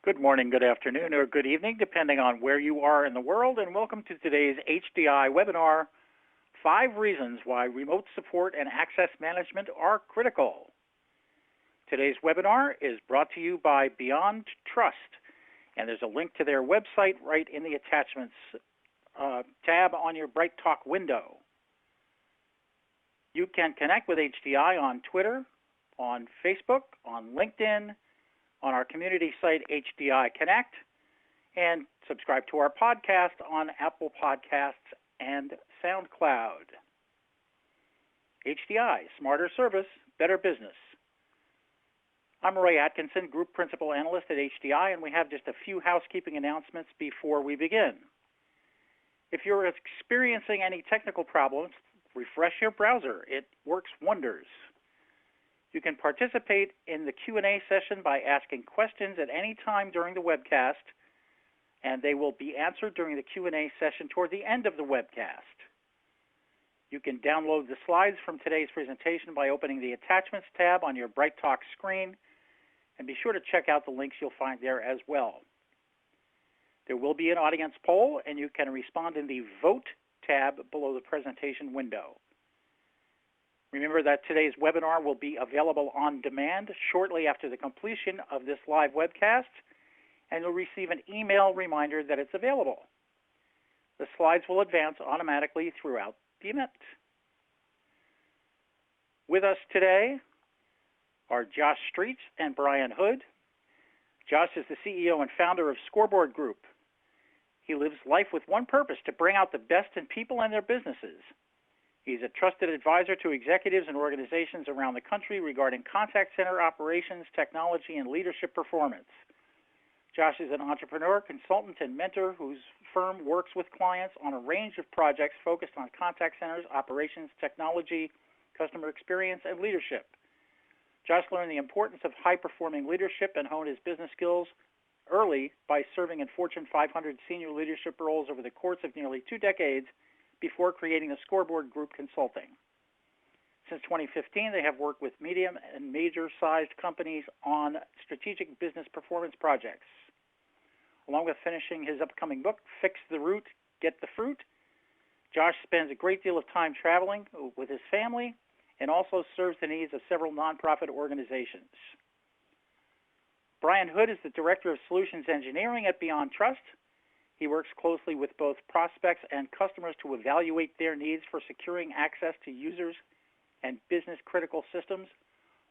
Good morning, good afternoon, or good evening, depending on where you are in the world, and welcome to today's HDI webinar, 5 Reasons Why Remote Support and Access Management Are Critical. Today's webinar is brought to you by Beyond Trust, and there's a link to their website right in the Attachments tab on your BrightTalk window. You can connect with HDI on Twitter, on Facebook, on LinkedIn, on our community site HDI Connect, and subscribe to our podcast on Apple Podcasts and SoundCloud. HDI, smarter service, better business. I'm Roy Atkinson, Group Principal Analyst at HDI, and we have just a few housekeeping announcements before we begin. If you're experiencing any technical problems, refresh your browser. It works wonders. You can participate in the Q&A session by asking questions at any time during the webcast, and they will be answered during the Q&A session toward the end of the webcast. You can download the slides from today's presentation by opening the Attachments tab on your BrightTalk screen, and be sure to check out the links you'll find there as well. There will be an audience poll, and you can respond in the Vote tab below the presentation window. Remember that today's webinar will be available on demand shortly after the completion of this live webcast, and you'll receive an email reminder that it's available. The slides will advance automatically throughout the event. With us today are Josh Streets and Brian Hood. Josh is the CEO and founder of Scoreboard Group. He lives life with one purpose: to bring out the best in people and their businesses. He's a trusted advisor to executives and organizations around the country regarding contact center operations, technology, and leadership performance. Josh is an entrepreneur, consultant, and mentor whose firm works with clients on a range of projects focused on contact centers, operations, technology, customer experience, and leadership. Josh learned the importance of high-performing leadership and honed his business skills early by serving in Fortune 500 senior leadership roles over the course of nearly 2 decades before creating the Scoreboard Group Consulting. Since 2015, they have worked with medium and major-sized companies on strategic business performance projects. Along with finishing his upcoming book, Fix the Root, Get the Fruit, Josh spends a great deal of time traveling with his family and also serves the needs of several nonprofit organizations. Brian Hood is the Director of Solutions Engineering at Beyond Trust. He works closely with both prospects and customers to evaluate their needs for securing access to users and business-critical systems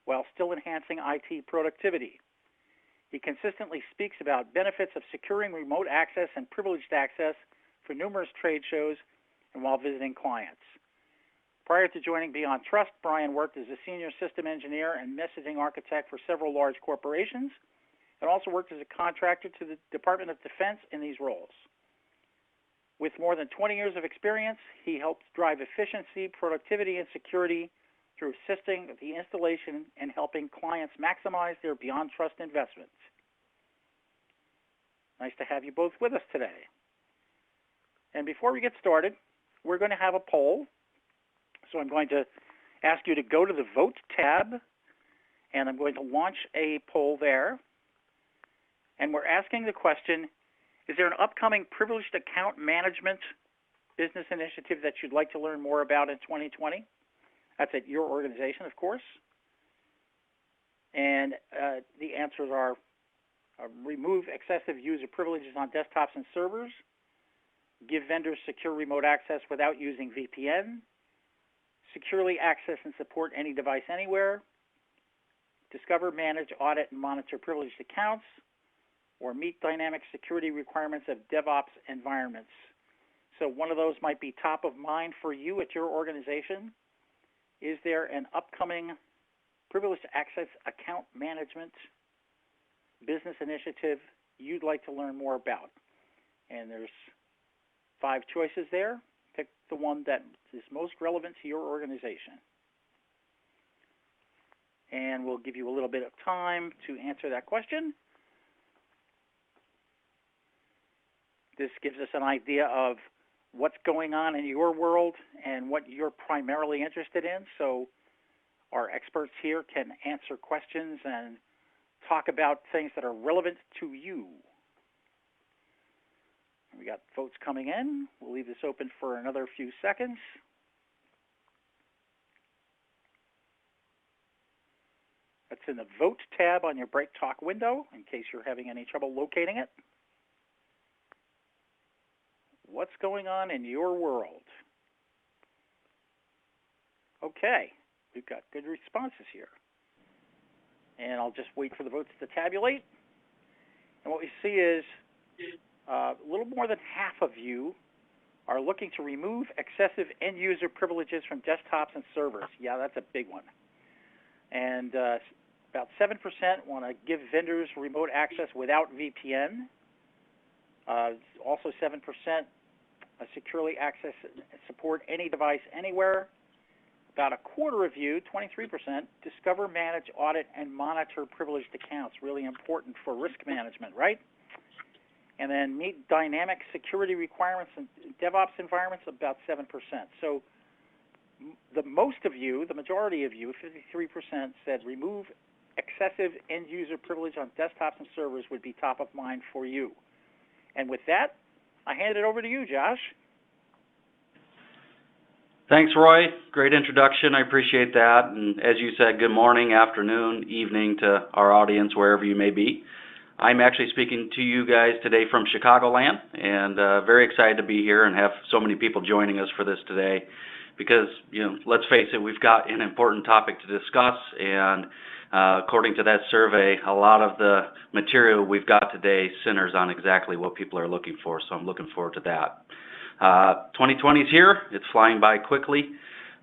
while still enhancing IT productivity. He consistently speaks about benefits of securing remote access and privileged access for numerous trade shows and while visiting clients. Prior to joining Beyond Trust, Brian worked as a senior system engineer and messaging architect for several large corporations, and also worked as a contractor to the Department of Defense in these roles. With more than 20 years of experience, he helps drive efficiency, productivity, and security through assisting the installation and helping clients maximize their Beyond Trust investments. Nice to have you both with us today. And before we get started, we're going to have a poll. So I'm going to ask you to go to the Vote tab, and I'm going to launch a poll there. And we're asking the question, is there an upcoming privileged account management business initiative that you'd like to learn more about in 2020? That's at your organization, of course. And the answers are remove excessive user privileges on desktops and servers, give vendors secure remote access without using VPN, securely access and support any device anywhere, discover, manage, audit, and monitor privileged accounts, or meet dynamic security requirements of DevOps environments. So one of those might be top of mind for you at your organization. Is there an upcoming privileged access account management business initiative you'd like to learn more about? And there's 5 choices there. Pick the one that is most relevant to your organization. And we'll give you a little bit of time to answer that question. This gives us an idea of what's going on in your world and what you're primarily interested in, so our experts here can answer questions and talk about things that are relevant to you. We got votes coming in. We'll leave this open for another few seconds. That's in the Vote tab on your Bright Talk window, in case you're having any trouble locating it. What's going on in your world? Okay, we've got good responses here. And I'll just wait for the votes to tabulate. And what we see is a little more than half of you are looking to remove excessive end-user privileges from desktops and servers. Yeah, that's a big one. And about 7% want to give vendors remote access without VPN. Also 7% securely access and support any device anywhere. About a quarter of you, 23%, discover, manage, audit, and monitor privileged accounts. Really important for risk management, right? And then meet dynamic security requirements in DevOps environments, about 7%. So the most of you, the majority of you, 53%, said remove excessive end-user privilege on desktops and servers would be top of mind for you. And with that, I hand it over to you, Josh. Thanks, Roy. Great introduction. I appreciate that. And as you said, good morning, afternoon, evening to our audience, wherever you may be. I'm actually speaking to you guys today from Chicagoland, and very excited to be here and have so many people joining us for this today because, let's face it, we've got an important topic to discuss, and according to that survey, a lot of the material we've got today centers on exactly what people are looking for, so I'm looking forward to that. 2020 is here. It's flying by quickly.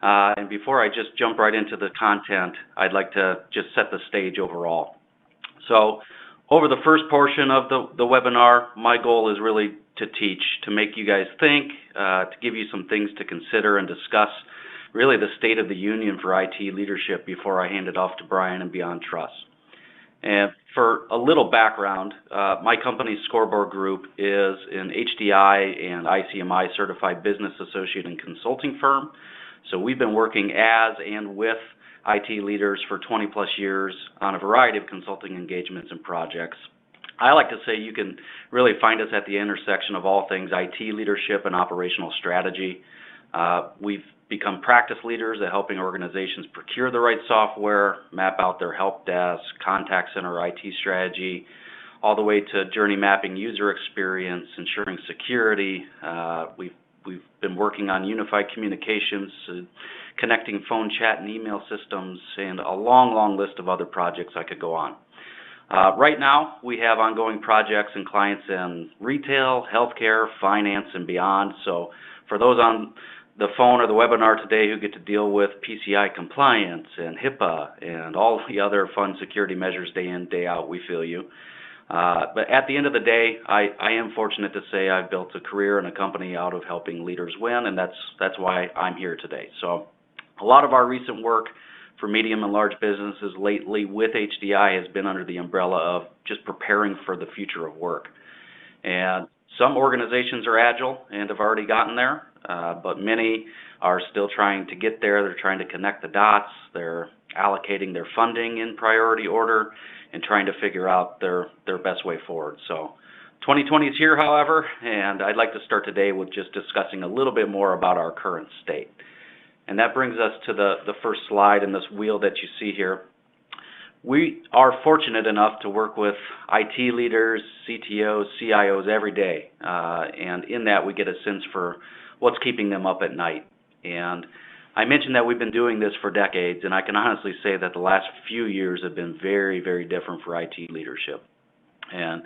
And before I just jump right into the content, I'd like to just set the stage overall. So over the first portion of the webinar, my goal is really to teach, to make you guys think, to give you some things to consider and discuss really the state of the union for IT leadership before I hand it off to Brian and Beyond Trust. And for a little background, my company, Scoreboard Group, is an HDI and ICMI certified business associate and consulting firm. So we've been working as and with IT leaders for 20 plus years on a variety of consulting engagements and projects. I like to say you can really find us at the intersection of all things IT leadership and operational strategy. We've become practice leaders at helping organizations procure the right software, map out their help desk, contact center IT strategy, all the way to journey mapping user experience, ensuring security. We've been working on unified communications, connecting phone, chat, and email systems, and a long list of other projects I could go on. Right now, we have ongoing projects and clients in retail, healthcare, finance, and beyond. So for those on the phone or the webinar today who get to deal with PCI compliance and HIPAA and all the other fun security measures day in, day out, we feel you. But at the end of the day, I am fortunate to say I've built a career and a company out of helping leaders win, and that's why I'm here today. So a lot of our recent work for medium and large businesses lately with HDI has been under the umbrella of just preparing for the future of work. And some organizations are agile and have already gotten there, but many are still trying to get there. They're trying to connect the dots. They're allocating their funding in priority order and trying to figure out their best way forward. So 2020 is here, however, and I'd like to start today with just discussing a little bit more about our current state. And that brings us to the first slide in this wheel that you see here. We are fortunate enough to work with IT leaders, CTOs, CIOs every day, and in that we get a sense for what's keeping them up at night. And I mentioned that we've been doing this for decades, and I can honestly say that the last few years have been very, very different for IT leadership. And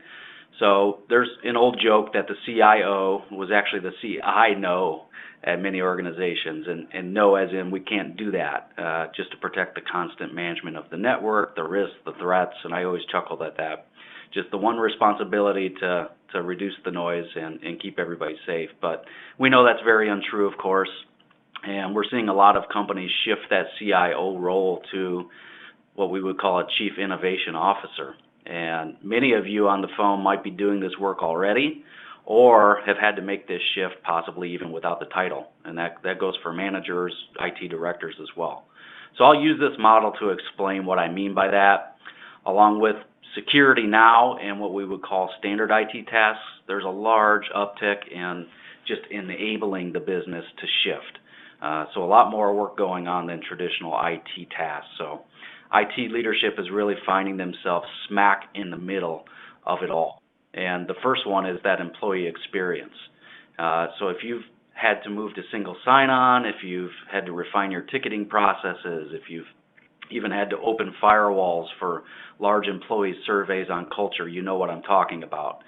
so there's an old joke that the CIO was actually the CINO at many organizations, and no as in we can't do that, just to protect the constant management of the network, the risks, the threats, and I always chuckled at that. Just the one responsibility to reduce the noise and keep everybody safe. But we know that's very untrue, of course, and we're seeing a lot of companies shift that CIO role to what we would call a Chief Innovation Officer. And many of you on the phone might be doing this work already, or have had to make this shift possibly even without the title. And that goes for managers, IT directors as well. So I'll use this model to explain what I mean by that. Along with security now and what we would call standard IT tasks, there's a large uptick in just enabling the business to shift. So a lot more work going on than traditional IT tasks. So IT leadership is really finding themselves smack in the middle of it all. And the first one is that employee experience. So if you've had to move to single sign-on, if you've had to refine your ticketing processes, if you've even had to open firewalls for large employee surveys on culture, you know what I'm talking about.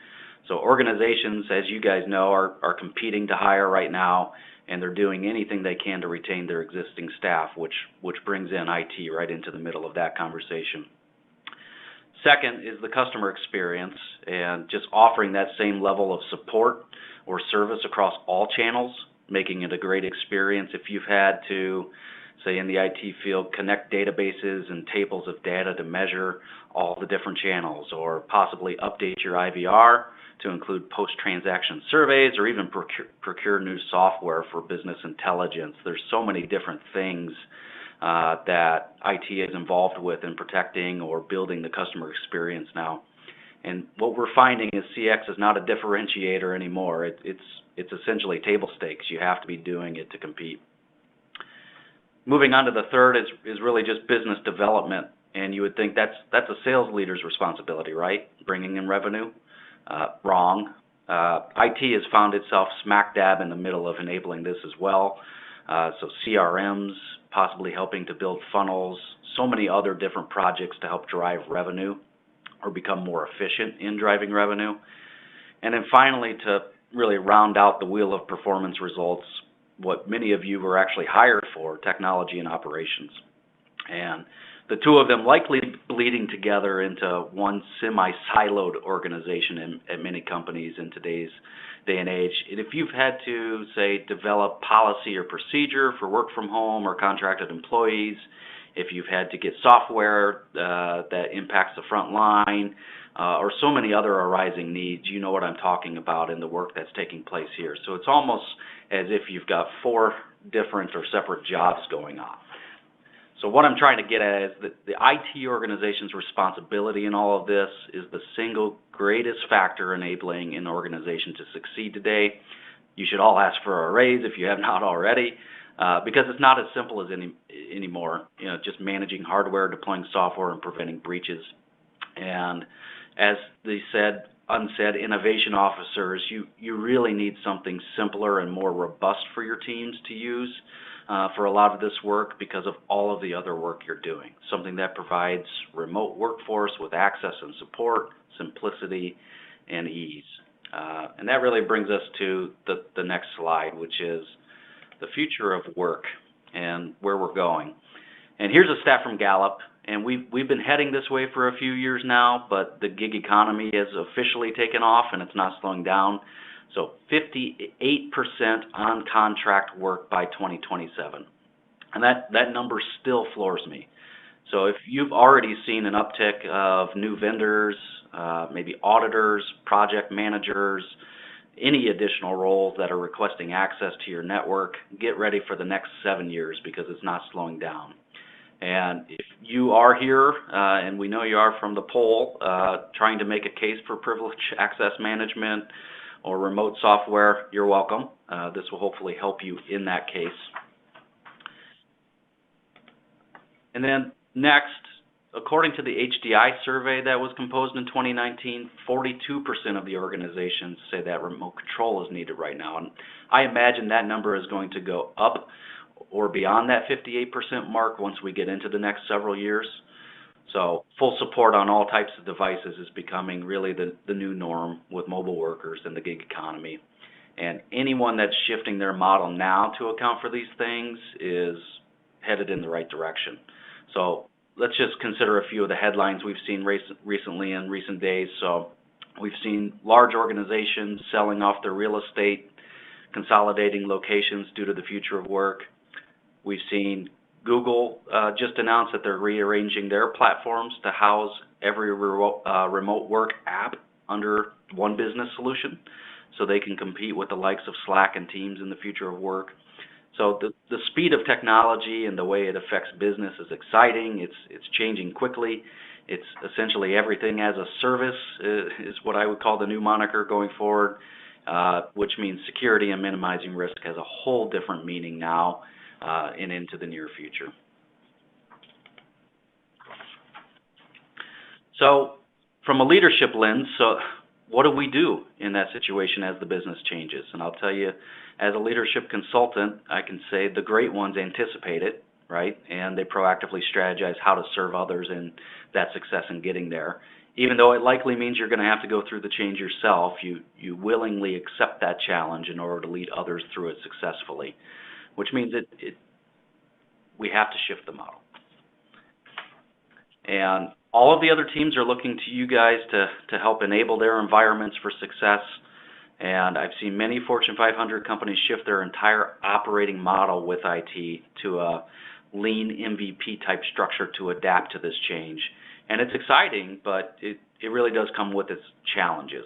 So organizations, as you guys know, are competing to hire right now, and they're doing anything they can to retain their existing staff, which brings in IT right into the middle of that conversation. Second is the customer experience, and just offering that same level of support or service across all channels, making it a great experience. If you've had to, say in the IT field, connect databases and tables of data to measure all the different channels, or possibly update your IVR to include post-transaction surveys, or even procure new software for business intelligence. There's so many different things that IT is involved with in protecting or building the customer experience now. And what we're finding is CX is not a differentiator anymore. It's essentially table stakes. You have to be doing it to compete. Moving on to the third is really just business development, and you would think that's a sales leader's responsibility, right? Bringing in revenue. Wrong. IT has found itself smack dab in the middle of enabling this as well. So CRMs, possibly helping to build funnels, so many other different projects to help drive revenue or become more efficient in driving revenue. And then finally, to really round out the wheel of performance results, what many of you were actually hired for, technology and operations. And the two of them likely bleeding together into one semi-siloed organization at many companies in today's day and age. And if you've had to, say, develop policy or procedure for work from home or contracted employees, if you've had to get software that impacts the front line, or so many other arising needs, you know what I'm talking about in the work that's taking place here. So it's almost as if you've got 4 different or separate jobs going on. So what I'm trying to get at is that the IT organization's responsibility in all of this is the single greatest factor enabling an organization to succeed today. You should all ask for a raise if you have not already, because it's not as simple as anymore. You know, just managing hardware, deploying software, and preventing breaches. And as they said, unsaid innovation officers, you really need something simpler and more robust for your teams to use for a lot of this work, because of all of the other work you're doing. Something that provides remote workforce with access and support, simplicity, and ease. And that really brings us to the next slide, which is the future of work and where we're going. And here's a stat from Gallup. And we've been heading this way for a few years now, but the gig economy has officially taken off, and it's not slowing down. So 58% on contract work by 2027. And that number still floors me. So if you've already seen an uptick of new vendors, maybe auditors, project managers, any additional roles that are requesting access to your network, get ready for the next 7 years, because it's not slowing down. And if you are here, and we know you are from the poll, trying to make a case for privileged access management or remote software, you're welcome. This will hopefully help you in that case. And then next, according to the HDI survey that was composed in 2019, 42% of the organizations say that remote control is needed right now. And I imagine that number is going to go up or beyond that 58% mark once we get into the next several years. So full support on all types of devices is becoming really the new norm with mobile workers and the gig economy. And anyone that's shifting their model now to account for these things is headed in the right direction. So let's just consider a few of the headlines we've seen recently in recent days. So we've seen large organizations selling off their real estate, consolidating locations due to the future of work. We've seen Google just announced that they're rearranging their platforms to house every remote work app under one business solution, so they can compete with the likes of Slack and Teams in the future of work. So the speed of technology and the way it affects business is exciting. It's changing quickly, It's essentially everything as a service is what I would call the new moniker going forward, which means security and minimizing risk has a whole different meaning now and into the near future. So from a leadership lens, what do we do in that situation as the business changes? And I'll tell you, as a leadership consultant, I can say the great ones anticipate it, right? And they proactively strategize how to serve others in that success in getting there. Even though it likely means you're going to have to go through the change yourself, you willingly accept that challenge in order to lead others through it successfully, which means we have to shift the model. And all of the other teams are looking to you guys to help enable their environments for success. And I've seen many Fortune 500 companies shift their entire operating model with IT to a lean MVP type structure to adapt to this change. And it's exciting, but it really does come with its challenges.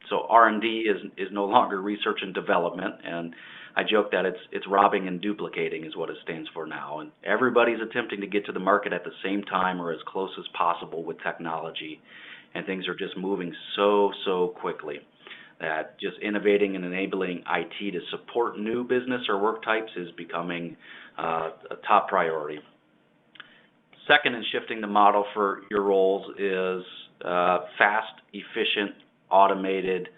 So R&D is no longer research and development, and I joke that it's robbing and duplicating is what it stands for now. And everybody's attempting to get to the market at the same time or as close as possible with technology, and things are just moving so quickly that just innovating and enabling IT to support new business or work types is becoming a top priority. Second in shifting the model for your roles is fast, efficient, automated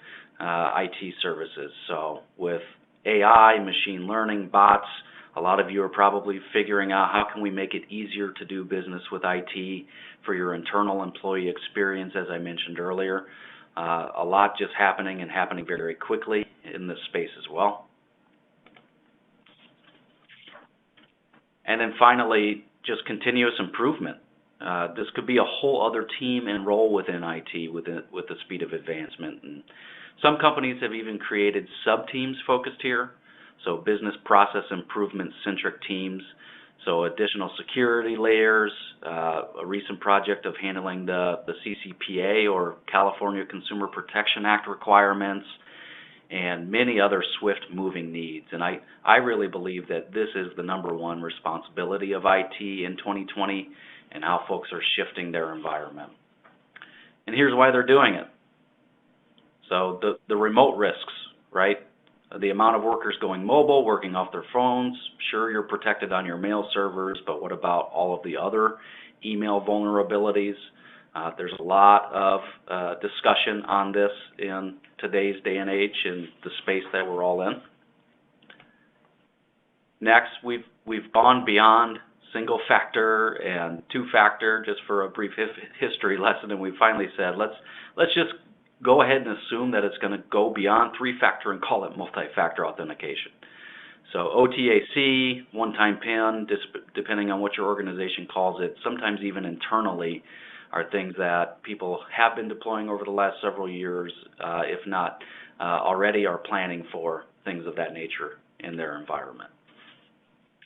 IT services. So with AI, machine learning, bots, a lot of you are probably figuring out how can we make it easier to do business with IT for your internal employee experience, as I mentioned earlier. A lot just happening and happening very quickly in this space as well. And then finally, just continuous improvement. This could be a whole other team and role within IT with the speed of advancement. And some companies have even created sub-teams focused here, so business process improvement-centric teams, so additional security layers, a recent project of handling the CCPA or California Consumer Protection Act requirements, and many other swift-moving needs. And I really believe that this is the #1 responsibility of IT in 2020 and how folks are shifting their environment. And here's why they're doing it. So the remote risks, right? The amount of workers going mobile, working off their phones. Sure, you're protected on your mail servers, but what about all of the other email vulnerabilities? There's a lot of discussion on this in today's day and age in the space that we're all in. Next, we've gone beyond single factor and two factor just for a brief history lesson, and we finally said let's just go ahead and assume that it's going to go beyond three-factor and call it multi-factor authentication. So OTAC, one-time PIN, depending on what your organization calls it, sometimes even internally, are things that people have been deploying over the last several years, if not already are planning for things of that nature in their environment.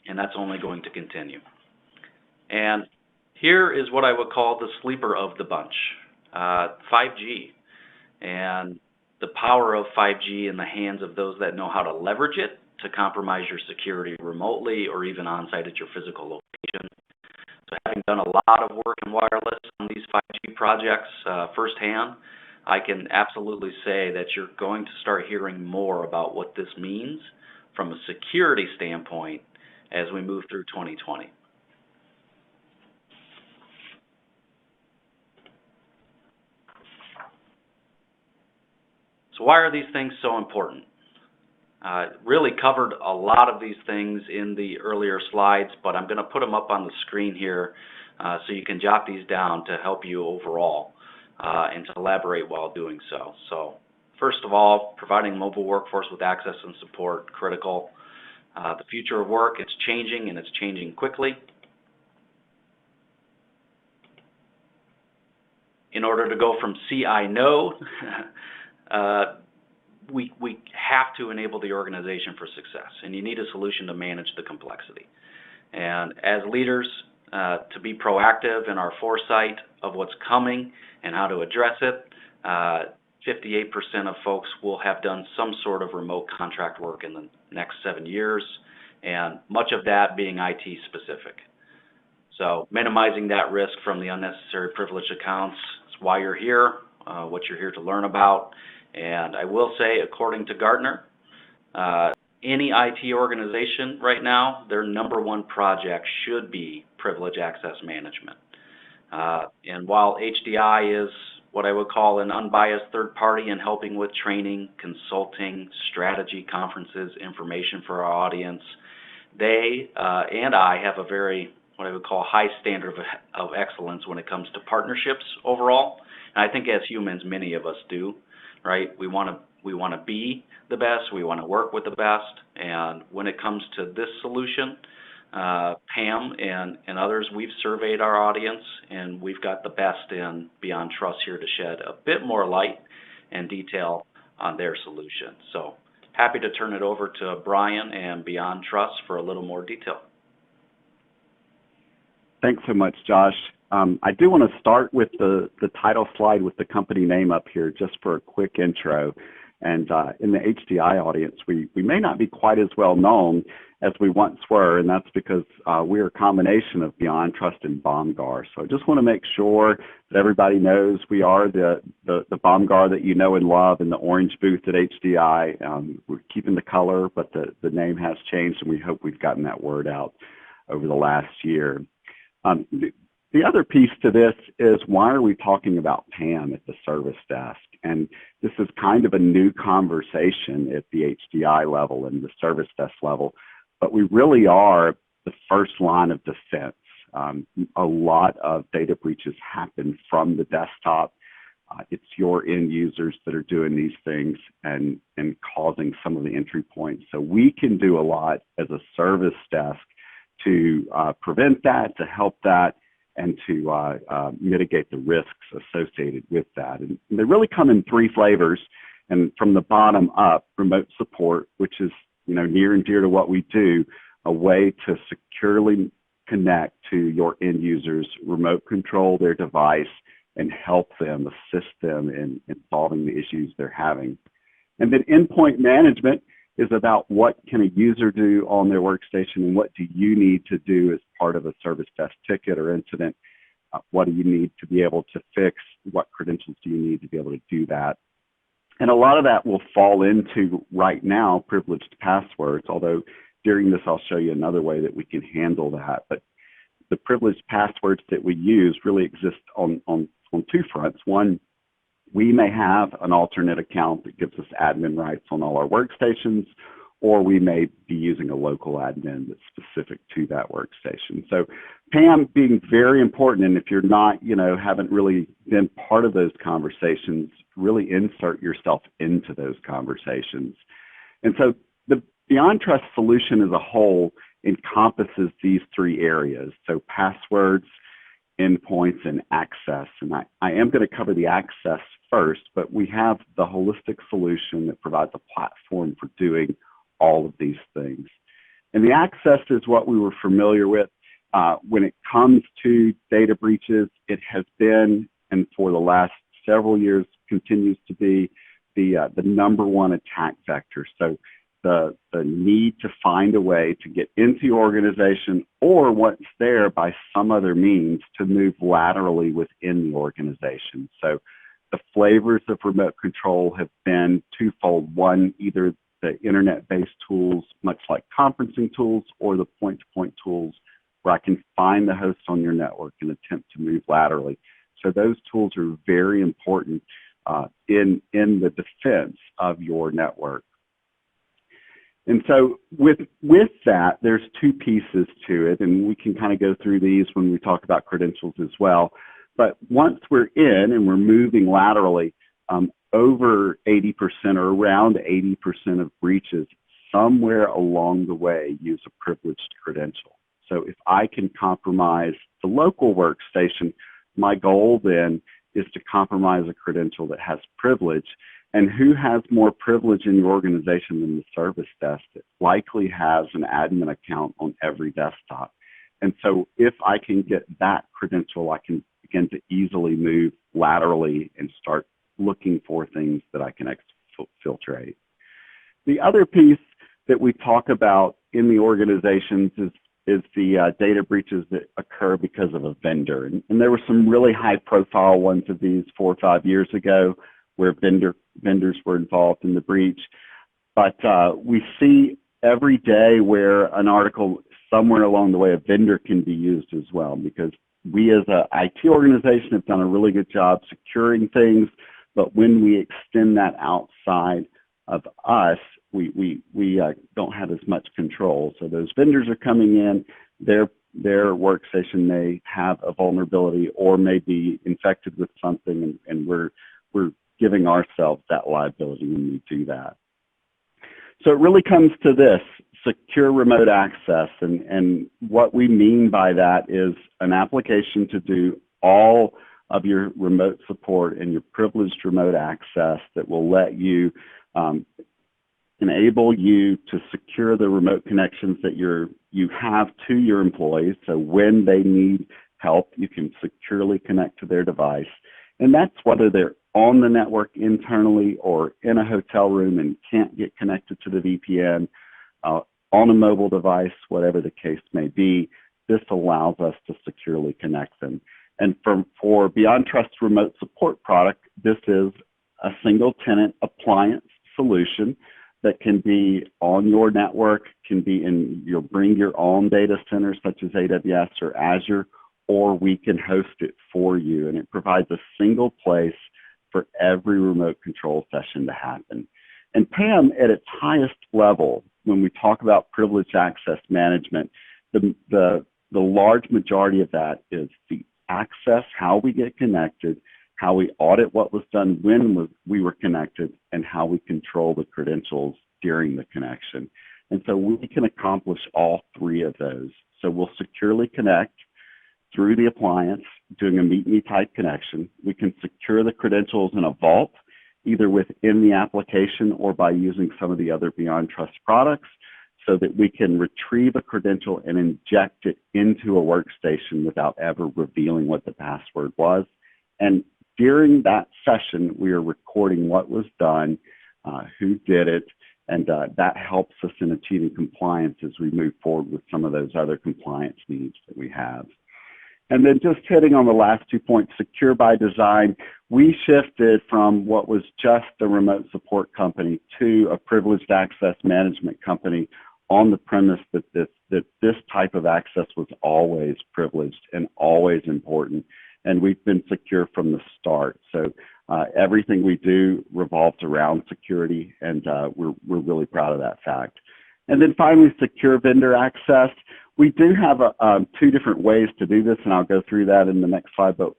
And that's only going to continue. And here is what I would call the sleeper of the bunch, 5G. And the power of 5G in the hands of those that know how to leverage it to compromise your security remotely or even on-site at your physical location. So having done a lot of work in wireless on these 5G projects firsthand, I can absolutely say that you're going to start hearing more about what this means from a security standpoint as we move through 2020. So why are these things so important? Really covered a lot of these things in the earlier slides, but I'm going to put them up on the screen here so you can jot these down to help you overall and to elaborate while doing so. So first of all, providing mobile workforce with access and support, critical. The future of work, it's changing and it's changing quickly. In order to go from CI no, we have to enable the organization for success, and you need a solution to manage the complexity. And as leaders, to be proactive in our foresight of what's coming and how to address it, 58% of folks will have done some sort of remote contract work in the next 7 years, and much of that being IT specific. So minimizing that risk from the unnecessary privileged accounts is why you're here, what you're here to learn about. And I will say, according to Gartner, any IT organization right now, their number one project should be privilege access management. And while HDI is what I would call an unbiased third party in helping with training, consulting, strategy, conferences, information for our audience, they and I have a very, what I would call, high standard of excellence when it comes to partnerships overall. And I think as humans, many of us do, right? We want to be the best, we want to work with the best, and when it comes to this solution, Pam and others, we've surveyed our audience, and we've got the best in Beyond Trust here to shed a bit more light and detail on their solution. So happy to turn it over to Brian and Beyond Trust for a little more detail. Thanks so much, Josh. I do want to start with the title slide with the company name up here just for a quick intro. And in the HDI audience, we may not be quite as well known as we once were, and that's because we're a combination of Beyond Trust and BOMGAR. So I just want to make sure that everybody knows we are the BOMGAR that you know and love in the orange booth at HDI. We're keeping the color, but the name has changed, and we hope we've gotten that word out over the last year. The other piece to this is, why are we talking about PAM at the service desk? And this is kind of a new conversation at the HDI level and the service desk level, but we really are the first line of defense. A lot of data breaches happen from the desktop. It's your end users that are doing these things and causing some of the entry points. So we can do a lot as a service desk to prevent that, to help that, and to mitigate the risks associated with that. And they really come in three flavors. And from the bottom up, remote support, which is near and dear to what we do, a way to securely connect to your end users, remote control their device, and help them, assist them in solving the issues they're having. And then endpoint management is about what can a user do on their workstation and what do you need to do as part of a service desk ticket or incident. What do you need to be able to fix? What credentials do you need to be able to do that? And a lot of that will fall into, right now, privileged passwords, although during this I'll show you another way that we can handle that. But the privileged passwords that we use really exist on two fronts. One, we may have an alternate account that gives us admin rights on all our workstations, or we may be using a local admin that's specific to that workstation. So PAM being very important, and if you're not, haven't really been part of those conversations, really insert yourself into those conversations. And so the Beyond Trust solution as a whole encompasses these three areas. So passwords, endpoints, and access. And I am going to cover the access first, but we have the holistic solution that provides a platform for doing all of these things. And the access is what we were familiar with. When it comes to data breaches, it has been, and for the last several years continues to be, the number one attack vector. So the need to find a way to get into your organization, or once there by some other means to move laterally within the organization. So the flavors of remote control have been twofold. One, either the internet-based tools, much like conferencing tools, or the point-to-point tools where I can find the host on your network and attempt to move laterally. So those tools are very important in the defense of your network. And so with that, there's two pieces to it, and we can kind of go through these when we talk about credentials as well. But once we're in and we're moving laterally, over 80% or around 80% of breaches somewhere along the way use a privileged credential. So if I can compromise the local workstation, my goal then is to compromise a credential that has privilege. And who has more privilege in your organization than the service desk that likely has an admin account on every desktop? And so if I can get that credential, I can begin to easily move laterally and start looking for things that I can exfiltrate. The other piece that we talk about in the organizations is is the data breaches that occur because of a vendor. And there were some really high-profile ones of these 4 or 5 years ago where vendors were involved in the breach. But we see every day where an article, somewhere along the way, a vendor can be used as well, because we as an IT organization have done a really good job securing things, but when we extend that outside of us, we don't have as much control. So those vendors are coming in, their workstation may have a vulnerability or may be infected with something, and we're giving ourselves that liability when we do that. So it really comes to this: secure remote access, and what we mean by that is an application to do all of your remote support and your privileged remote access that will let you enable you to secure the remote connections that you have to your employees. So when they need help, you can securely connect to their device. And that's whether they're on the network internally or in a hotel room and can't get connected to the VPN, on a mobile device, whatever the case may be. This allows us to securely connect them. And for BeyondTrust Remote Support product, this is a single tenant appliance solution that can be on your network, can be you'll bring your own data centers such as AWS or Azure, or we can host it for you. And it provides a single place for every remote control session to happen. And PAM, at its highest level, when we talk about privileged access management, the large majority of that is the access, how we get connected, how we audit what was done when we were connected, and how we control the credentials during the connection. And so we can accomplish all three of those. So we'll securely connect through the appliance, doing a meet-me type connection. We can secure the credentials in a vault, either within the application or by using some of the other BeyondTrust products, so that we can retrieve a credential and inject it into a workstation without ever revealing what the password was. And during that session, we are recording what was done, who did it, and that helps us in achieving compliance as we move forward with some of those other compliance needs that we have. And then just hitting on the last 2 points, secure by design, we shifted from what was just a remote support company to a privileged access management company on the premise that this type of access was always privileged and always important. And we've been secure from the start. So everything we do revolves around security, and we're really proud of that fact. And then finally, secure vendor access. We do have two different ways to do this, and I'll go through that in the next slide. But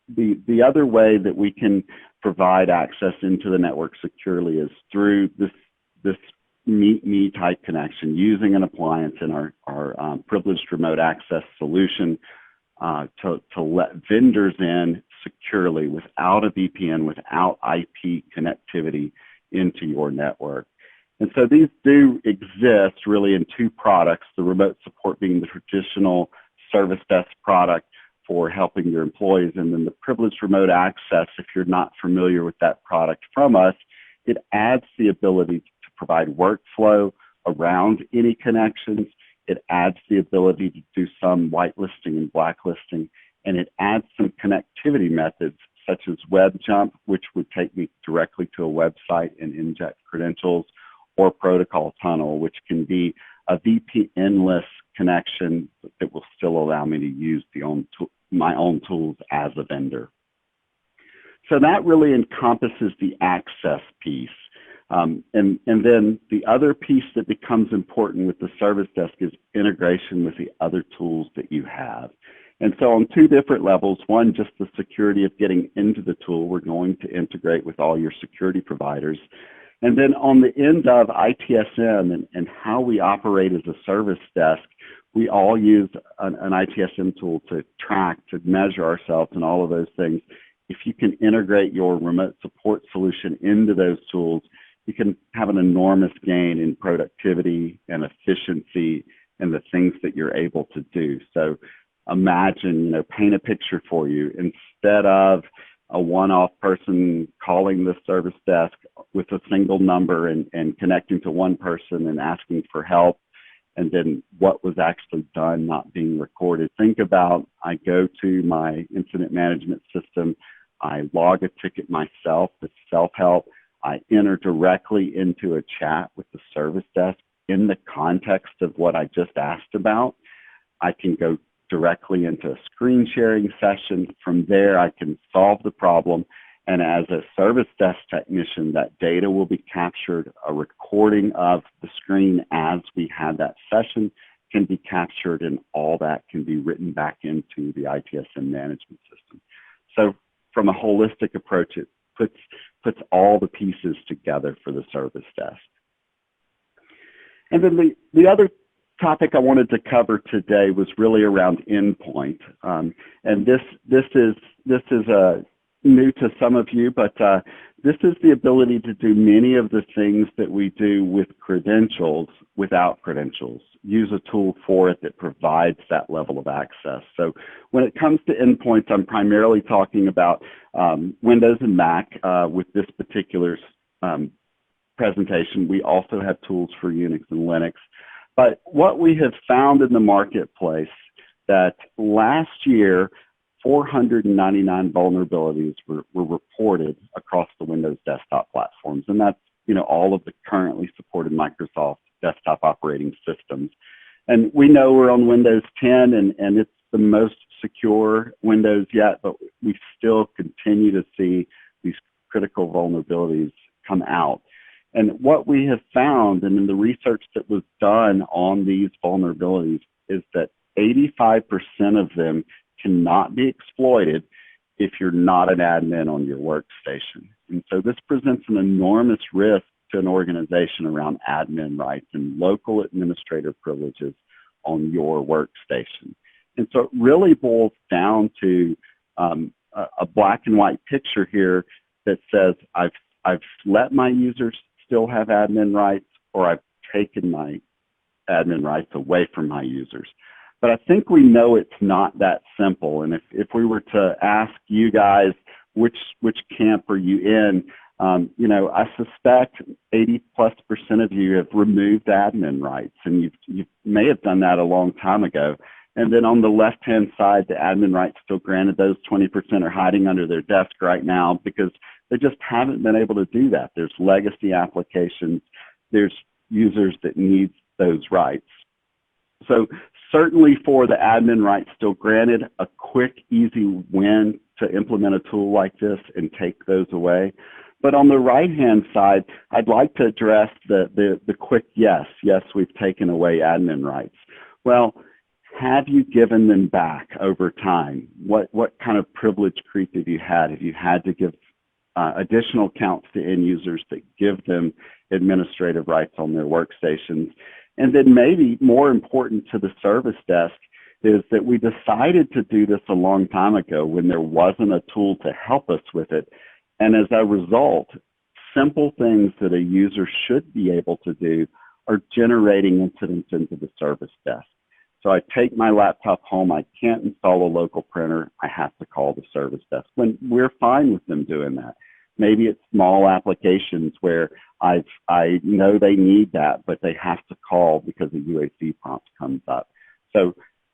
the other way that we can provide access into the network securely is through this meet-me type connection, using an appliance in our privileged remote access solution to let vendors in securely without a VPN, without IP connectivity into your network. And so these do exist really in two products, the remote support being the traditional service desk product for helping your employees, and then the privileged remote access, if you're not familiar with that product from us, it adds the ability to provide workflow around any connections. It adds the ability to do some whitelisting and blacklisting, and it adds some connectivity methods such as web jump, which would take me directly to a website and inject credentials, or protocol tunnel, which can be a VPN-less connection that will still allow me to use my own tools as a vendor. So that really encompasses the access piece. And then the other piece that becomes important with the service desk is integration with the other tools that you have. And so on two different levels, one, just the security of getting into the tool, we're going to integrate with all your security providers. And then on the end of ITSM and how we operate as a service desk, we all use an ITSM tool to track, to measure ourselves and all of those things. If you can integrate your remote support solution into those tools, you can have an enormous gain in productivity and efficiency and the things that you're able to do. So imagine, paint a picture for you. Instead of a one-off person calling the service desk with a single number and connecting to one person and asking for help, and then what was actually done not being recorded. Think about, I go to my incident management system, I log a ticket myself, it's self-help, I enter directly into a chat with the service desk in the context of what I just asked about. I can go directly into a screen sharing session. From there, I can solve the problem. And as a service desk technician, that data will be captured. A recording of the screen as we had that session can be captured, and all that can be written back into the ITSM management system. So from a holistic approach, it puts all the pieces together for the service desk. And then the other topic I wanted to cover today was really around endpoint. And this is new to some of you, but this is the ability to do many of the things that we do with credentials without credentials. Use a tool for it that provides that level of access. So when it comes to endpoints, I'm primarily talking about Windows and Mac with this particular presentation. We also have tools for Unix and Linux. But what we have found in the marketplace that last year, 499 vulnerabilities were reported across the Windows desktop platforms. And that's, all of the currently supported Microsoft desktop operating systems. And we know we're on Windows 10 and it's the most secure Windows yet, but we still continue to see these critical vulnerabilities come out. And what we have found, and in the research that was done on these vulnerabilities, is that 85% of them cannot be exploited if you're not an admin on your workstation. And so this presents an enormous risk to an organization around admin rights and local administrator privileges on your workstation. And so it really boils down to a black and white picture here that says I've let my users still have admin rights, or I've taken my admin rights away from my users. But I think we know it's not that simple. And if we were to ask you guys, which camp are you in, I suspect 80+% of you have removed admin rights, and you may have done that a long time ago. And then on the left-hand side, the admin rights still granted, those 20% are hiding under their desk right now because they just haven't been able to do that. There's legacy applications. There's users that need those rights. So certainly for the admin rights still granted, a quick, easy win to implement a tool like this and take those away. But on the right-hand side, I'd like to address the quick yes. Yes, we've taken away admin rights. Well, have you given them back over time? What kind of privilege creep have you had? Have you had to give additional counts to end users that give them administrative rights on their workstations? And then maybe more important to the service desk is that we decided to do this a long time ago when there wasn't a tool to help us with it. And as a result, simple things that a user should be able to do are generating incidents into the service desk. So I take my laptop home, I can't install a local printer, I have to call the service desk when we're fine with them doing that. Maybe it's small applications where I know they need that, but they have to call because a UAC prompt comes up. So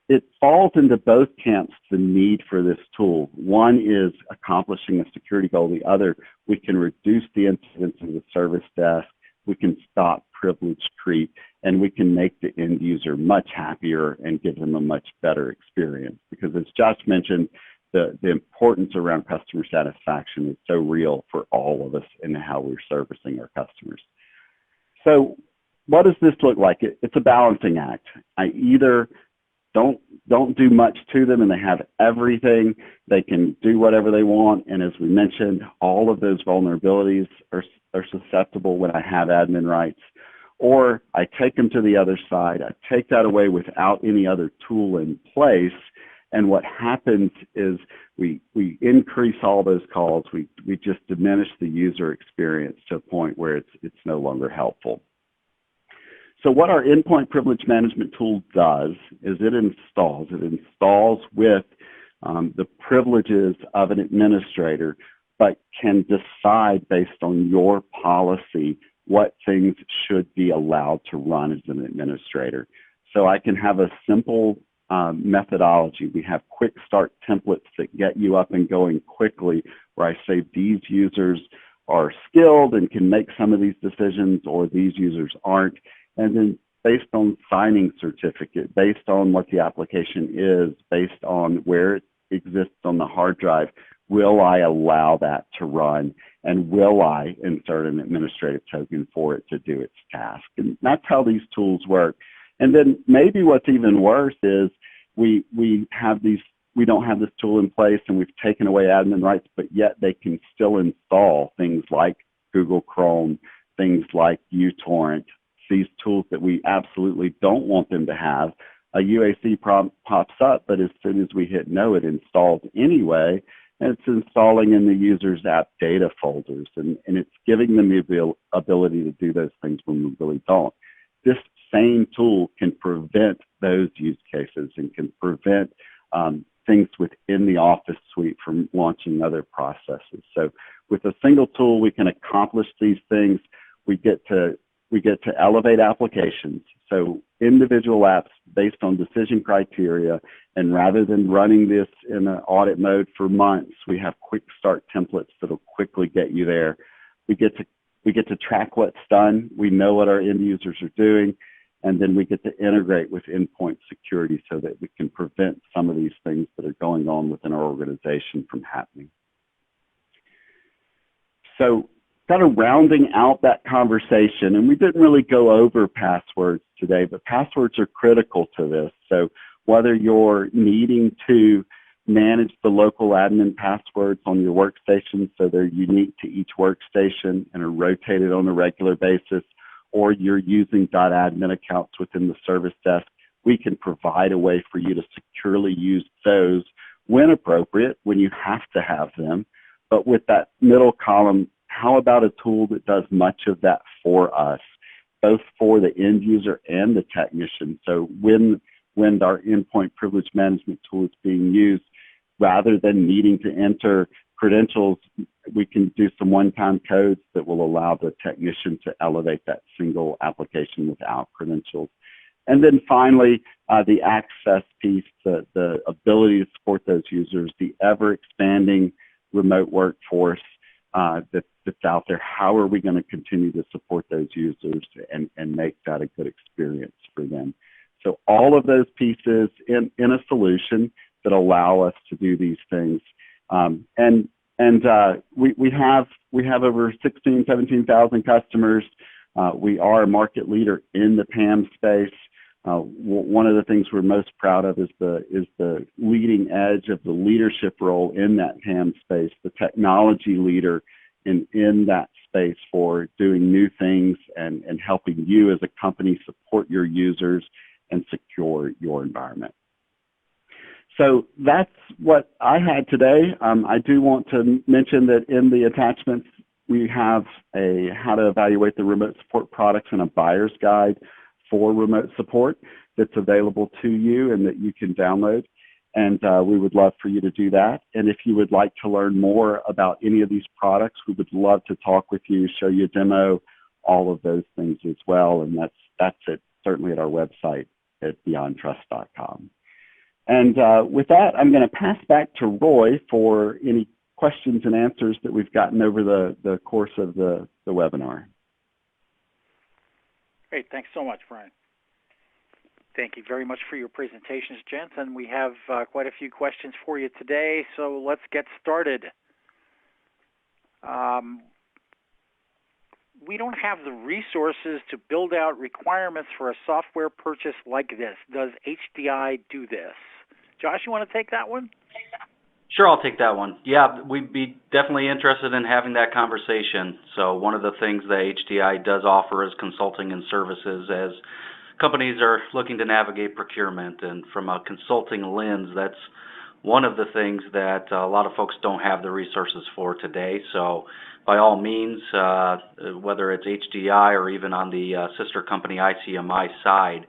it falls into both camps, the need for this tool. One is accomplishing a security goal. The other, we can reduce the incidents of the service desk. We can stop privilege creep, and we can make the end user much happier and give them a much better experience. Because as Josh mentioned, the importance around customer satisfaction is so real for all of us in how we're servicing our customers. So what does this look like? It's a balancing act. I either don't do much to them and they have everything, they can do whatever they want, and as we mentioned, all of those vulnerabilities are susceptible when I have admin rights. Or I take them to the other side, I take that away without any other tool in place, and what happens is we increase all those calls, we just diminish the user experience to a point where it's no longer helpful. So what our endpoint privilege management tool does is it installs with the privileges of an administrator, but can decide based on your policy what things should be allowed to run as an administrator. So I can have a simple methodology. We have quick start templates that get you up and going quickly, where I say these users are skilled and can make some of these decisions, or these users aren't. And then based on signing certificate, based on what the application is, based on where it exists on the hard drive, will I allow that to run? And will I insert an administrative token for it to do its task? And that's how these tools work. And then maybe what's even worse is we don't have this tool in place and we've taken away admin rights, but yet they can still install things like Google Chrome, things like uTorrent, these tools that we absolutely don't want them to have. A UAC prompt pops up, but as soon as we hit no, it installs anyway, and it's installing in the user's app data folders, and it's giving them the ability to do those things when we really don't. This same tool can prevent those use cases and can prevent things within the Office suite from launching other processes. So with a single tool, we can accomplish these things. We get to elevate applications. So individual apps based on decision criteria, and rather than running this in an audit mode for months, we have quick start templates that'll quickly get you there. We get to track what's done. We know what our end users are doing, and then we get to integrate with endpoint security so that we can prevent some of these things that are going on within our organization from happening. So kind of rounding out that conversation, and we didn't really go over passwords today, but passwords are critical to this. So whether you're needing to manage the local admin passwords on your workstation so they're unique to each workstation and are rotated on a regular basis, or you're using .admin accounts within the service desk, we can provide a way for you to securely use those when appropriate, when you have to have them. But with that middle column, how about a tool that does much of that for us, both for the end user and the technician? So when our endpoint privilege management tool is being used, rather than needing to enter credentials, we can do some one-time codes that will allow the technician to elevate that single application without credentials. And then finally, the access piece, the ability to support those users, the ever-expanding remote workforce that's out there. How are we going to continue to support those users and make that a good experience for them? So all of those pieces in a solution that allow us to do these things. We have over 16, 17,000 customers. We are a market leader in the PAM space. One of the things we're most proud of is the leading edge of the leadership role in that PAM space, the technology leader in that space for doing new things and helping you as a company support your users and secure your environment. So that's what I had today. I do want to mention that in the attachments, we have a how to evaluate the remote support products and a buyer's guide for remote support that's available to you and that you can download. And we would love for you to do that. And if you would like to learn more about any of these products, we would love to talk with you, show you a demo, all of those things as well. And that's it, certainly at our website at beyondtrust.com. And with that, I'm going to pass back to Roy for any questions and answers that we've gotten over the course of the webinar. Great. Thanks so much, Brian. Thank you very much for your presentations, gents. And we have quite a few questions for you today, so let's get started. We don't have the resources to build out requirements for a software purchase like this. Does HDI do this? Josh, you want to take that one? Sure, I'll take that one. Yeah, we'd be definitely interested in having that conversation. So one of the things that HDI does offer is consulting and services as companies are looking to navigate procurement. And from a consulting lens, that's one of the things that a lot of folks don't have the resources for today. So by all means, whether it's HDI or even on the sister company ICMI side,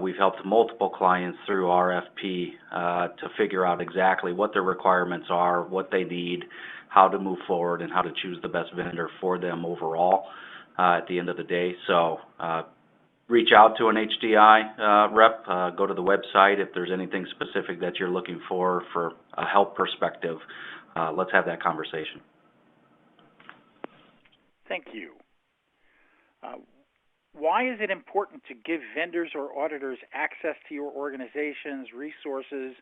we've helped multiple clients through RFP to figure out exactly what their requirements are, what they need, how to move forward, and how to choose the best vendor for them overall at the end of the day. So reach out to an HDI rep, go to the website if there's anything specific that you're looking for a help perspective. Let's have that conversation. Thank you. Why is it important to give vendors or auditors access to your organization's resources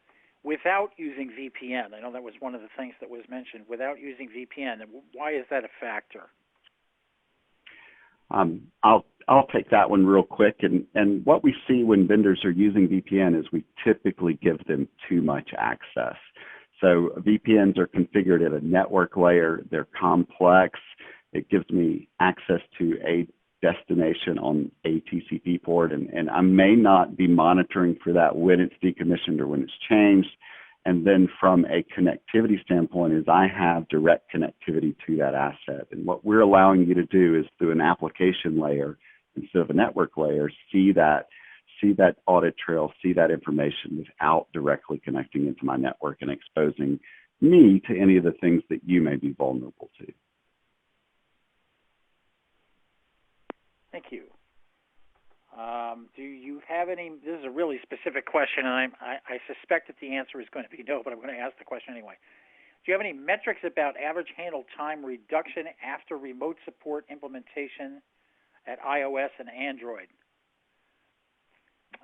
without using VPN? I know that was one of the things that was mentioned, without using VPN. And why is that a factor? I'll take that one real quick. And what we see when vendors are using VPN is we typically give them too much access. So VPNs are configured at a network layer. They're complex. It gives me access to a destination on a TCP port, and I may not be monitoring for that when it's decommissioned or when it's changed. And then from a connectivity standpoint is I have direct connectivity to that asset. And what we're allowing you to do is through an application layer instead of a network layer, see that audit trail, see that information without directly connecting into my network and exposing me to any of the things that you may be vulnerable to. Thank you. Do you have any, this is a really specific question, and I suspect that the answer is going to be no, but I'm going to ask the question anyway. Do you have any metrics about average handle time reduction after remote support implementation at iOS and Android?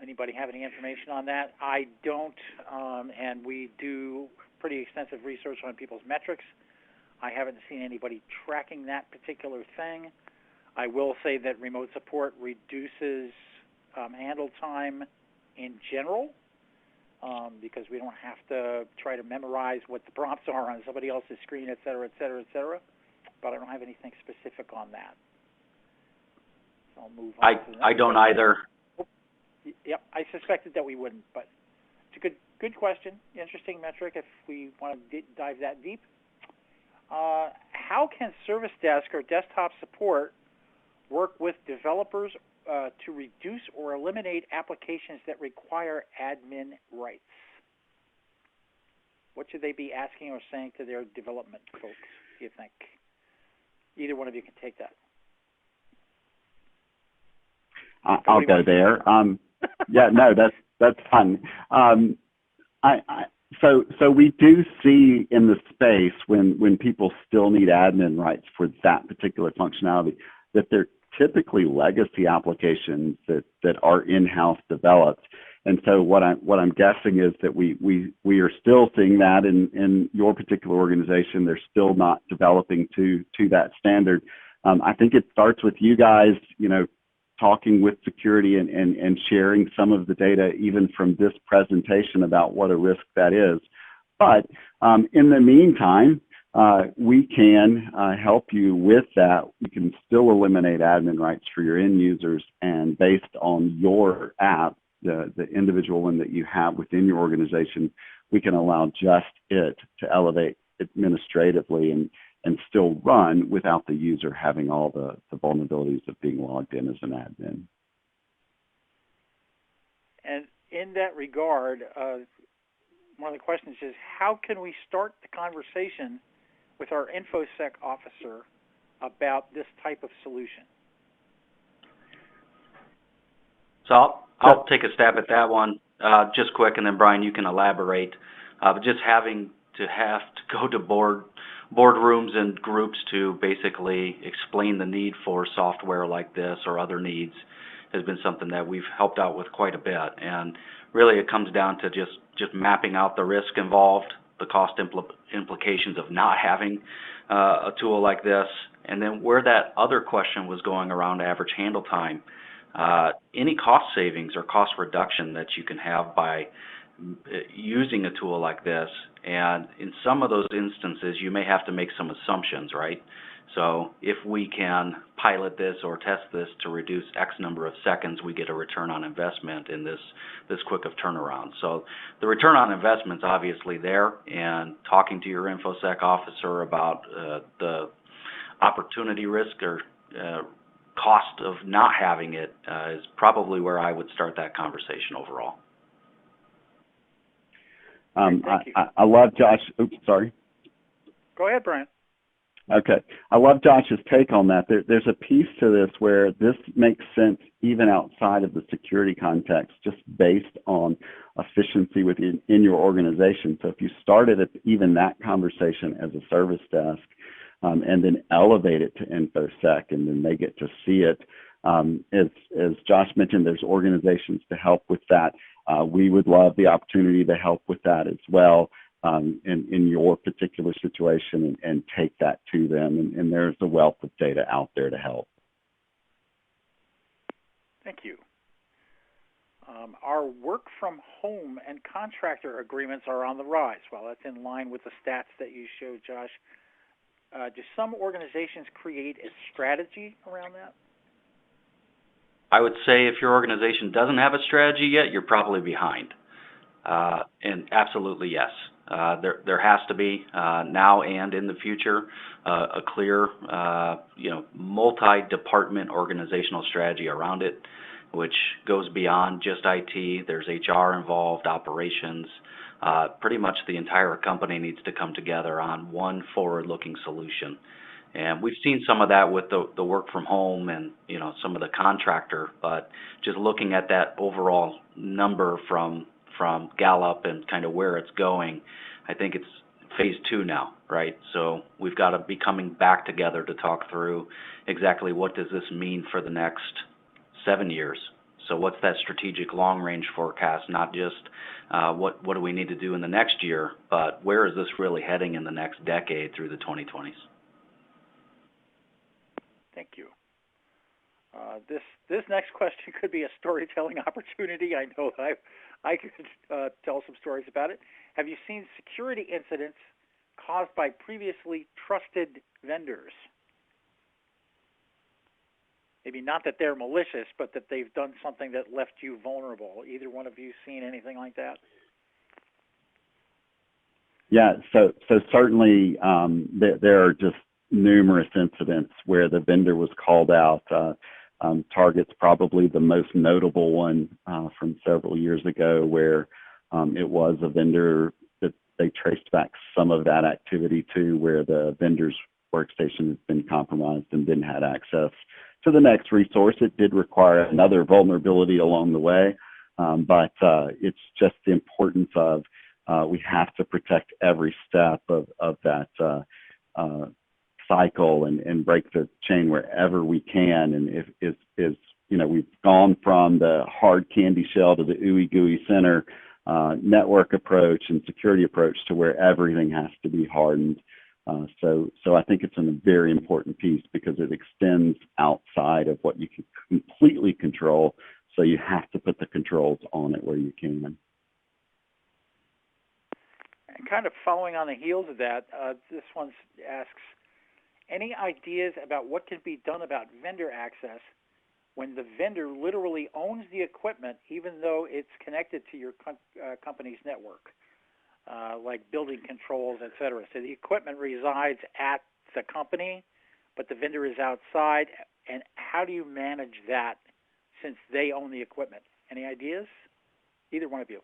Anybody have any information on that? I don't, and we do pretty extensive research on people's metrics. I haven't seen anybody tracking that particular thing. I will say that remote support reduces handle time in general because we don't have to try to memorize what the prompts are on somebody else's screen, et cetera, et cetera, et cetera. But I don't have anything specific on that. So I'll move on. I don't either. Yep, I suspected that we wouldn't, but it's a good question, interesting metric if we want to dive that deep. How can Service Desk or desktop support work with developers to reduce or eliminate applications that require admin rights? What should they be asking or saying to their development folks, do you think? Either one of you can take that. I'll go there. Yeah, no, that's fun. So we do see in the space when people still need admin rights for that particular functionality that they're typically legacy applications that are in-house developed. And so what I'm guessing is that we are still seeing that in your particular organization. They're still not developing to that standard. I think it starts with you guys, talking with security and sharing some of the data even from this presentation about what a risk that is. But in the meantime, we can help you with that. We can still eliminate admin rights for your end users, and based on your app, the individual one that you have within your organization, we can allow just it to elevate administratively and still run without the user having all the vulnerabilities of being logged in as an admin. And in that regard, one of the questions is, how can we start the conversation with our InfoSec officer about this type of solution? So I'll take a stab at that one just quick, and then Brian, you can elaborate. But just having to go to boardrooms and groups to basically explain the need for software like this or other needs has been something that we've helped out with quite a bit. And really it comes down to just mapping out the risk involved, the cost implications of not having a tool like this, and then where that other question was going around average handle time, any cost savings or cost reduction that you can have by using a tool like this. And in some of those instances, you may have to make some assumptions, right? So if we can pilot this or test this to reduce X number of seconds, we get a return on investment in this quick of turnaround. So the return on investment's obviously there, and talking to your InfoSec officer about the opportunity risk or cost of not having it is probably where I would start that conversation overall. Thank you. I love Josh. Oops, sorry. Go ahead, Brian. Okay. I love Josh's take on that. There's a piece to this where this makes sense even outside of the security context, just based on efficiency within in your organization. So if you started at even that conversation as a service desk, and then elevate it to InfoSec, and then they get to see it. As Josh mentioned, there's organizations to help with that. We would love the opportunity to help with that as well. In your particular situation, and take that to them. And there's a wealth of data out there to help. Thank you. Our work from home and contractor agreements are on the rise. Well, that's in line with the stats that you showed, Josh. Do some organizations create a strategy around that? I would say if your organization doesn't have a strategy yet, you're probably behind. And absolutely yes. There has to be now and in the future a clear, multi-department organizational strategy around it, which goes beyond just IT. There's HR involved, operations. Pretty much the entire company needs to come together on one forward-looking solution. And we've seen some of that with the work from home and some of the contractor, but just looking at that overall number from Gallup and kind of where it's going, I think it's phase 2 now, right? So we've got to be coming back together to talk through exactly what does this mean for the next 7 years. So what's that strategic long-range forecast, not just what do we need to do in the next year, but where is this really heading in the next decade through the 2020s? Thank you. This next question could be a storytelling opportunity. I know I could tell some stories about it. Have you seen security incidents caused by previously trusted vendors? Maybe not that they're malicious, but that they've done something that left you vulnerable. Either one of you seen anything like that? Yeah, so certainly there are just numerous incidents where the vendor was called out. Target's probably the most notable one from several years ago, where it was a vendor that they traced back some of that activity to, where the vendor's workstation has been compromised and didn't have access to the next resource. It did require another vulnerability along the way, but it's just the importance of we have to protect every step of that cycle and break the chain wherever we can. And if we've gone from the hard candy shell to the ooey gooey center network approach and security approach to where everything has to be hardened. So I think it's a very important piece because it extends outside of what you can completely control. So you have to put the controls on it where you can. And kind of following on the heels of that, this one asks, any ideas about what can be done about vendor access when the vendor literally owns the equipment, even though it's connected to your company's network, like building controls, et cetera? So the equipment resides at the company, but the vendor is outside. And how do you manage that since they own the equipment? Any ideas? Either one of you.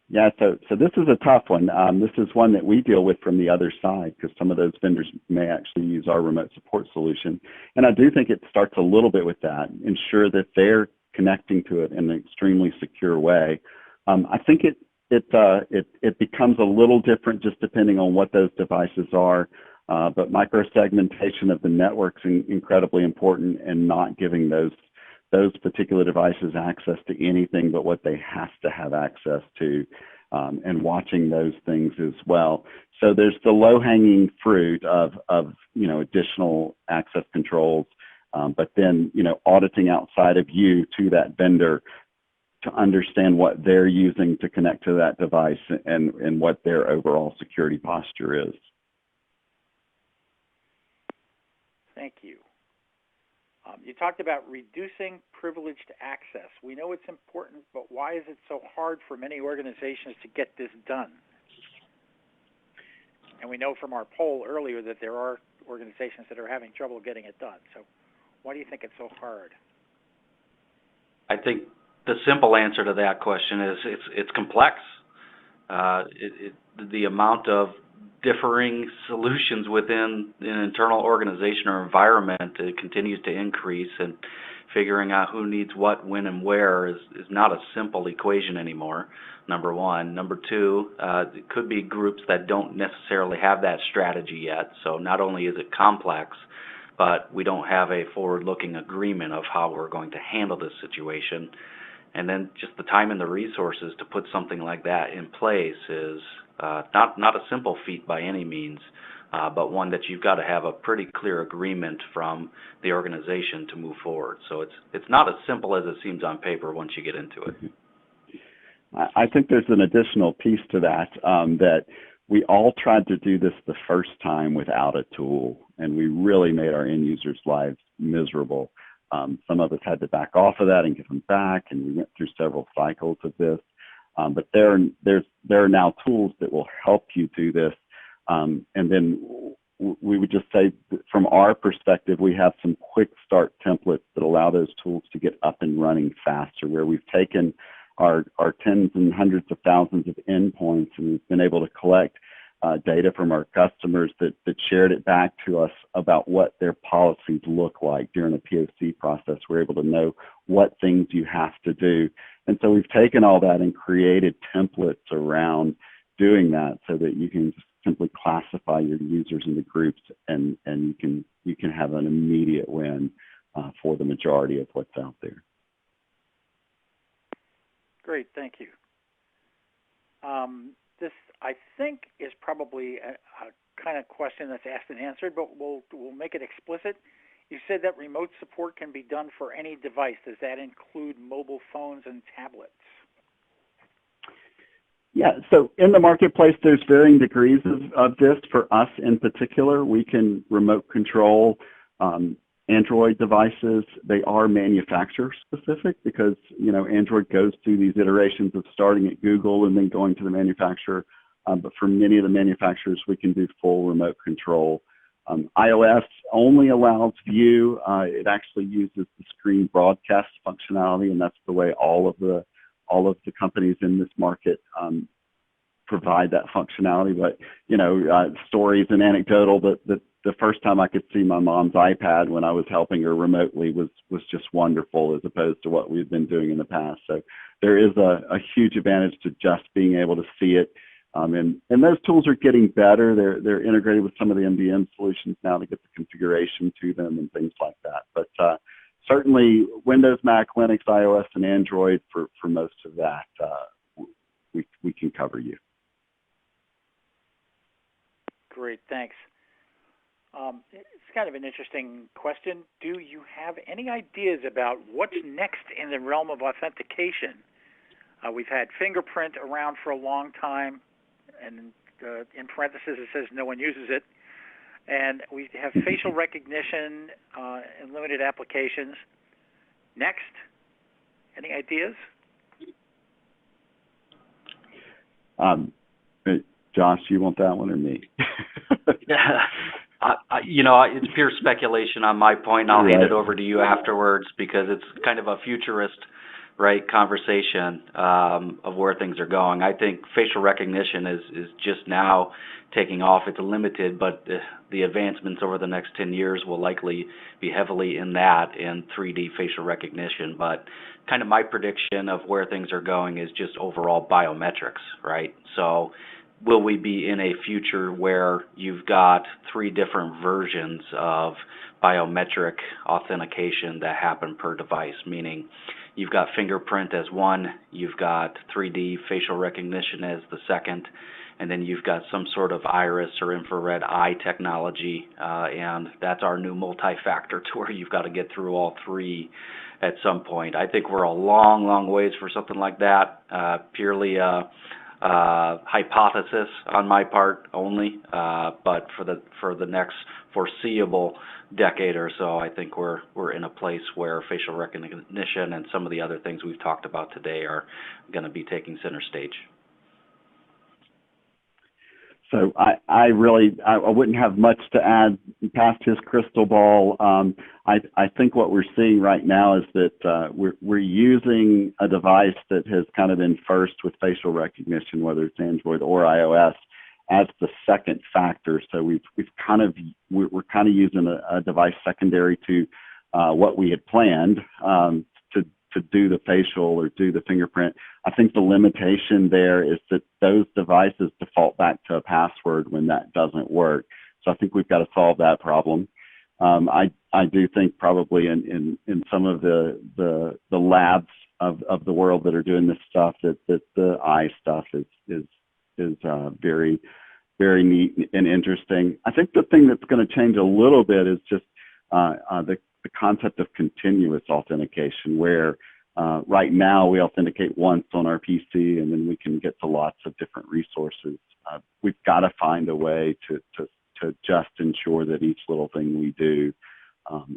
Yeah, so this is a tough one. This is one that we deal with from the other side because some of those vendors may actually use our remote support solution. And I do think it starts a little bit with that, ensure that they're connecting to it in an extremely secure way. I think it becomes a little different just depending on what those devices are. But microsegmentation of the network's incredibly important, and not giving those particular devices access to anything but what they have to have access to, and watching those things as well. So there's the low-hanging fruit of additional access controls, but then auditing outside of you to that vendor to understand what they're using to connect to that device and what their overall security posture is. Thank you. You talked about reducing privileged access. We know it's important, but why is it so hard for many organizations to get this done? And we know from our poll earlier that there are organizations that are having trouble getting it done. So why do you think it's so hard? I think the simple answer to that question is it's complex. The amount of differing solutions within an internal organization or environment. It continues to increase, and figuring out who needs what, when, and where is not a simple equation anymore, number one. Number two, it could be groups that don't necessarily have that strategy yet. So not only is it complex, but we don't have a forward-looking agreement of how we're going to handle this situation. And then just the time and the resources to put something like that in place is not a simple feat by any means, but one that you've got to have a pretty clear agreement from the organization to move forward. So it's not as simple as it seems on paper once you get into it. I think there's an additional piece to that, that we all tried to do this the first time without a tool, and we really made our end users' lives miserable. Some of us had to back off of that and give them back, and we went through several cycles of this. But there are now tools that will help you do this. And then we would just say, from our perspective, we have some quick start templates that allow those tools to get up and running faster, where we've taken our tens and hundreds of thousands of endpoints, and we've been able to collect data from our customers that shared it back to us about what their policies look like during a POC process. We're able to know what things you have to do. And so we've taken all that and created templates around doing that so that you can simply classify your users into groups, and you can have an immediate win for the majority of what's out there. Great, thank you. This, I think, is probably a kind of question that's asked and answered, but we'll make it explicit. You said that remote support can be done for any device. Does that include mobile phones and tablets? Yeah, so in the marketplace, there's varying degrees of this. For us in particular, we can remote control Android devices. They are manufacturer specific because, Android goes through these iterations of starting at Google and then going to the manufacturer. But for many of the manufacturers, we can do full remote control. iOS only allows view. It actually uses the screen broadcast functionality, and that's the way all of the companies in this market provide that functionality. But stories and anecdotal that the first time I could see my mom's iPad when I was helping her remotely was just wonderful, as opposed to what we've been doing in the past. So there is a huge advantage to just being able to see it. And those tools are getting better. They're integrated with some of the MDM solutions now to get the configuration to them and things like that. But certainly Windows, Mac, Linux, iOS, and Android for most of that, we can cover you. Great, thanks. It's kind of an interesting question. Do you have any ideas about what's next in the realm of authentication? We've had fingerprint around for a long time, and in parentheses it says no one uses it. And we have facial recognition in limited applications. Next, any ideas? Josh, you want that one or me? It's pure speculation on my point. I'll hand it over to you afterwards, because it's kind of a futurist, conversation of where things are going. I think facial recognition is just now taking off. It's limited, but the advancements over the next 10 years will likely be heavily in that, in 3D facial recognition. But kind of my prediction of where things are going is just overall biometrics, right? So will we be in a future where you've got 3 different versions of biometric authentication that happen per device, meaning you've got fingerprint as one, you've got 3D facial recognition as the second, and then you've got some sort of iris or infrared eye technology, and that's our new multi-factor, to where you've got to get through all 3 at some point. I think we're a long, long ways for something like that, purely hypothesis on my part only, but for the next foreseeable decade or so, I think we're in a place where facial recognition and some of the other things we've talked about today are going to be taking center stage. So I wouldn't have much to add past his crystal ball. I think what we're seeing right now is that we're using a device that has kind of been first with facial recognition, whether it's Android or iOS, as the second factor. So we're kind of using a device secondary to what we had planned to do the facial or do the fingerprint. I think the limitation there is that those devices default back to a password when that doesn't work. So I think we've got to solve that problem. I do think probably in some of the labs of the world that are doing this stuff that the eye stuff is very, very neat and interesting. I think the thing that's going to change a little bit is just the concept of continuous authentication, where right now we authenticate once on our PC and then we can get to lots of different resources. We've got to find a way to just ensure that each little thing we do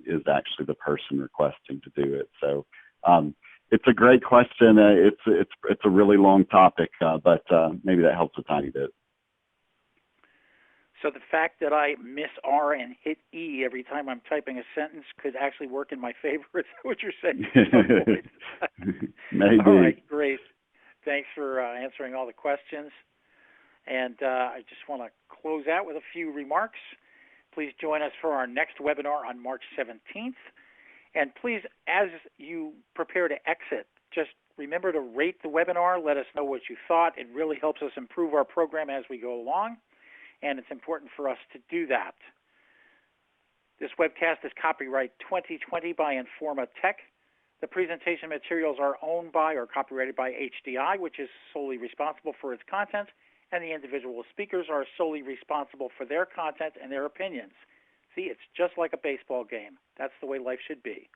is actually the person requesting to do it. So it's a great question. It's a really long topic, but maybe that helps a tiny bit. So the fact that I miss R and hit E every time I'm typing a sentence could actually work in my favor. Is that what you're saying? Maybe. All right, great. Thanks for answering all the questions. And I just want to close out with a few remarks. Please join us for our next webinar on March 17th. And please, as you prepare to exit, just remember to rate the webinar. Let us know what you thought. It really helps us improve our program as we go along, and it's important for us to do that. This webcast is copyright 2020 by Informa Tech. The presentation materials are owned by or copyrighted by HDI, which is solely responsible for its content, and the individual speakers are solely responsible for their content and their opinions. See, it's just like a baseball game. That's the way life should be.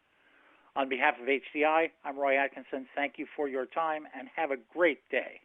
On behalf of HDI, I'm Roy Atkinson. Thank you for your time, and have a great day.